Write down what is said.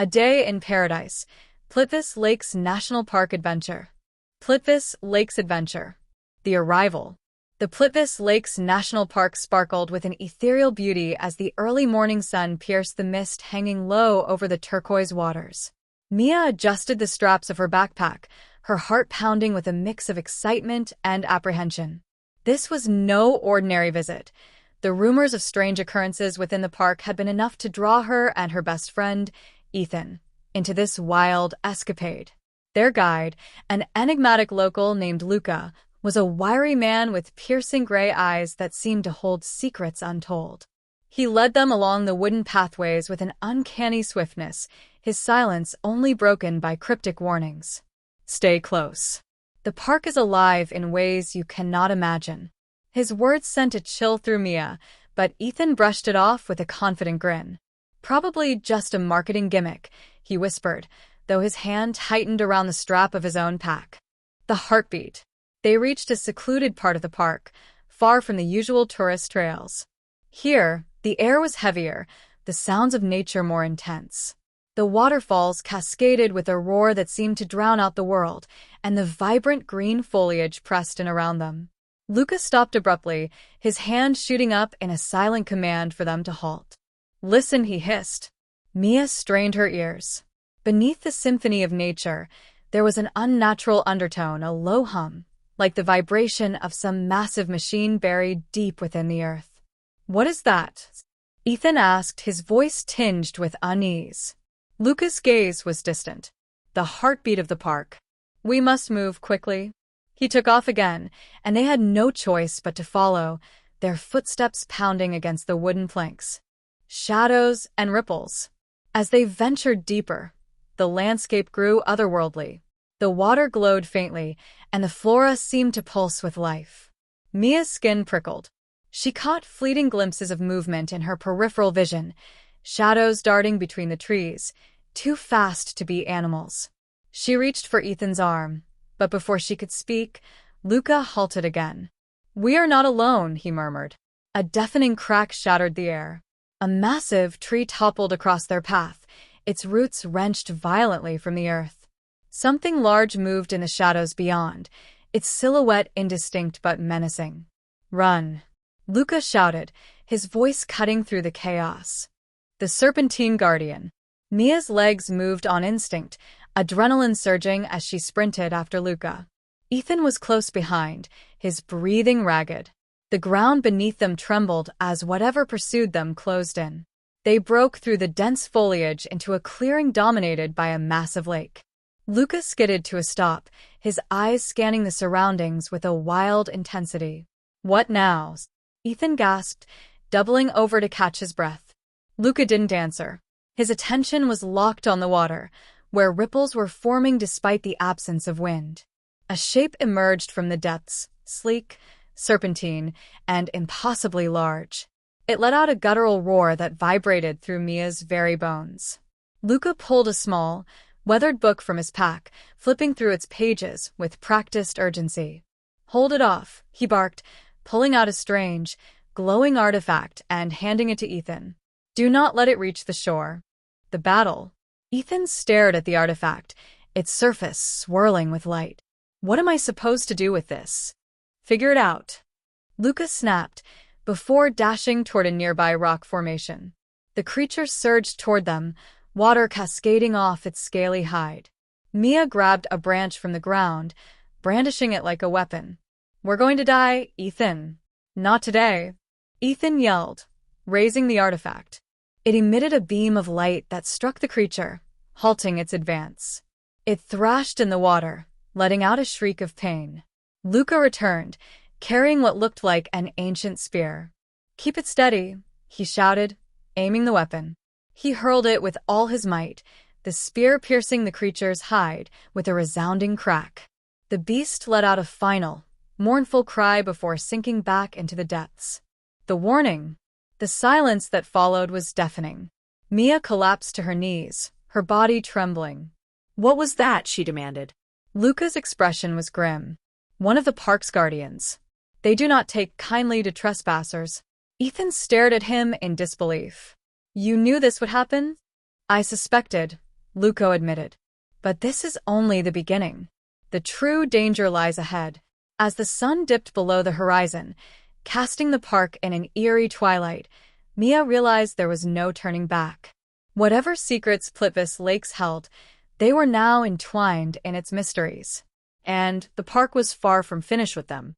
A Day in Paradise. Plitvice Lakes National Park Adventure. Plitvice Lakes Adventure. The Arrival. The Plitvice Lakes National Park sparkled with an ethereal beauty as the early morning sun pierced the mist hanging low over the turquoise waters. Mia adjusted the straps of her backpack, her heart pounding with a mix of excitement and apprehension. This was no ordinary visit. The rumors of strange occurrences within the park had been enough to draw her and her best friend, Ethan, into this wild escapade. Their guide, an enigmatic local named Luca, was a wiry man with piercing gray eyes that seemed to hold secrets untold. He led them along the wooden pathways with an uncanny swiftness, his silence only broken by cryptic warnings. Stay close. The park is alive in ways you cannot imagine. His words sent a chill through Mia, but Ethan brushed it off with a confident grin. Probably just a marketing gimmick, he whispered, though his hand tightened around the strap of his own pack. The heartbeat. They reached a secluded part of the park, far from the usual tourist trails. Here, the air was heavier, the sounds of nature more intense. The waterfalls cascaded with a roar that seemed to drown out the world, and the vibrant green foliage pressed in around them. Lucas stopped abruptly, his hand shooting up in a silent command for them to halt. Listen, he hissed. Mia strained her ears. Beneath the symphony of nature, there was an unnatural undertone, a low hum, like the vibration of some massive machine buried deep within the earth. What is that? Ethan asked, his voice tinged with unease. Lucas' gaze was distant. The heartbeat of the park. We must move quickly. He took off again, and they had no choice but to follow, their footsteps pounding against the wooden planks. Shadows and ripples. As they ventured deeper, the landscape grew otherworldly. The water glowed faintly, and the flora seemed to pulse with life. Mia's skin prickled. She caught fleeting glimpses of movement in her peripheral vision, shadows darting between the trees, too fast to be animals. She reached for Ethan's arm, but before she could speak, Luca halted again. We are not alone, he murmured. A deafening crack shattered the air. A massive tree toppled across their path, its roots wrenched violently from the earth. Something large moved in the shadows beyond, its silhouette indistinct but menacing. Run! Luca shouted, his voice cutting through the chaos. The Serpentine Guardian. Mia's legs moved on instinct, adrenaline surging as she sprinted after Luca. Ethan was close behind, his breathing ragged. The ground beneath them trembled as whatever pursued them closed in. They broke through the dense foliage into a clearing dominated by a massive lake. Luca skidded to a stop, his eyes scanning the surroundings with a wild intensity. What now? Ethan gasped, doubling over to catch his breath. Luca didn't answer. His attention was locked on the water, where ripples were forming despite the absence of wind. A shape emerged from the depths, sleek, serpentine, and impossibly large. It let out a guttural roar that vibrated through Mia's very bones. Luca pulled a small, weathered book from his pack, flipping through its pages with practiced urgency. Hold it off, he barked, pulling out a strange, glowing artifact and handing it to Ethan. Do not let it reach the shore. The battle. Ethan stared at the artifact, its surface swirling with light. What am I supposed to do with this? Figure it out. Luca snapped, before dashing toward a nearby rock formation. The creature surged toward them, water cascading off its scaly hide. Mia grabbed a branch from the ground, brandishing it like a weapon. We're going to die, Ethan. Not today. Ethan yelled, raising the artifact. It emitted a beam of light that struck the creature, halting its advance. It thrashed in the water, letting out a shriek of pain. Luca returned, carrying what looked like an ancient spear. Keep it steady, he shouted, aiming the weapon. He hurled it with all his might, the spear piercing the creature's hide with a resounding crack. The beast let out a final, mournful cry before sinking back into the depths. The warning. The silence that followed was deafening. Mia collapsed to her knees, her body trembling. What was that? She demanded. Luca's expression was grim. One of the park's guardians. They do not take kindly to trespassers. Ethan stared at him in disbelief. You knew this would happen? I suspected, Luco admitted. But this is only the beginning. The true danger lies ahead. As the sun dipped below the horizon, casting the park in an eerie twilight, Mia realized there was no turning back. Whatever secrets Plitvice Lakes held, they were now entwined in its mysteries. And the park was far from finished with them.